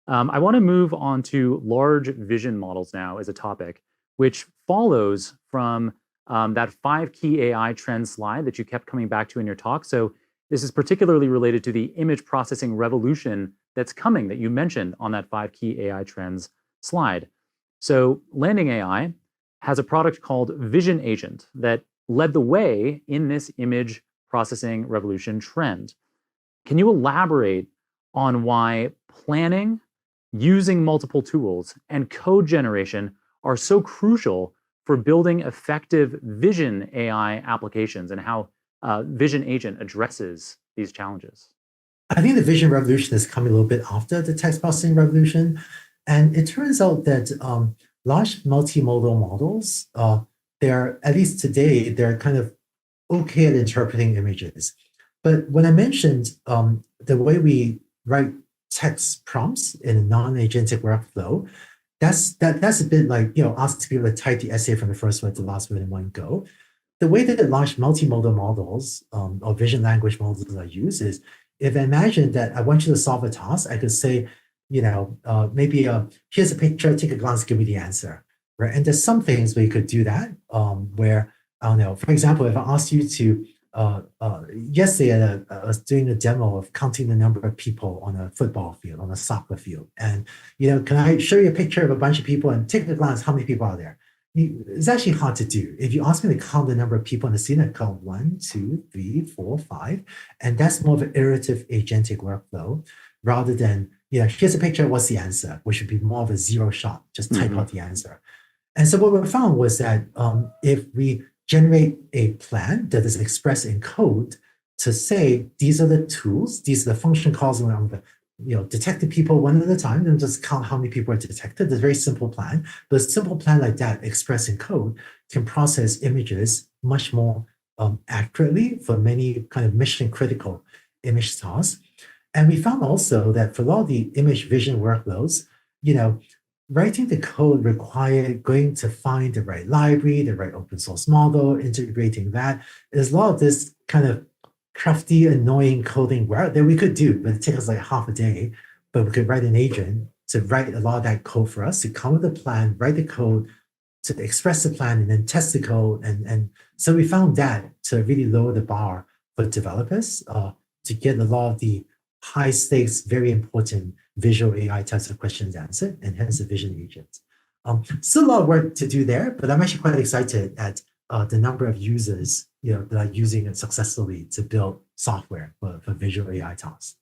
I want to move on to large vision models now as a topic, which follows from that 5 key AI trend slide that you kept coming back to in your talk. So this is particularly related to the image processing revolution that's coming that you mentioned on that 5 key AI trends slide. So LandingAI has a product called Vision Agent that led the way in this image processing revolution trend. Can you elaborate on why planning, using multiple tools, and code generation are so crucial for building effective vision AI applications and how Vision Agent addresses these challenges? I think the vision revolution is coming a little bit after the text processing revolution. And it turns out that large multimodal models, they're, at least today, they're kind of okay at interpreting images. But when I mentioned the way we write text prompts in a non-agentic workflow, that's a bit like, ask people to type the essay from the first word to the last word in one go. The way that the large multimodal models or vision language models are used is, if I imagine that I want you to solve a task, I could say, maybe here's a picture, take a glance, give me the answer, right? And there's some things where you could do that, where, I don't know, for example, if I asked you to, yesterday I was doing a demo of counting the number of people on a football field, on a soccer field. And, can I show you a picture of a bunch of people and take a glance, how many people are there? It's actually hard to do. If you ask me to count the number of people in the scene, I count 1, 2, 3, 4, 5. And that's more of an iterative agentic workflow rather than, here's a picture, what's the answer? Which would be more of a zero shot, just type out the answer. And so what we found was that if we generate a plan that is expressed in code to say, these are the tools, these are the function calls, and I'm detecting people one at a time, and just count how many people are detected. It's a very simple plan. But a simple plan like that expressed in code can process images much more accurately for many kind of mission critical image tasks. And we found also that for a lot of the image vision workloads, writing the code required going to find the right library, the right open source model, integrating that. There's a lot of this kind of crafty, annoying coding work that we could do, but it takes us like half a day. But we could write an agent to write a lot of that code for us, to come with a plan, write the code, to express the plan, and then test the code. And so we found that to really lower the bar for developers to get a lot of the high stakes, very important visual AI types of questions answered, and hence the vision agent. Still a lot of work to do there, but I'm actually quite excited at the number of users that are using it successfully to build software for visual AI tasks.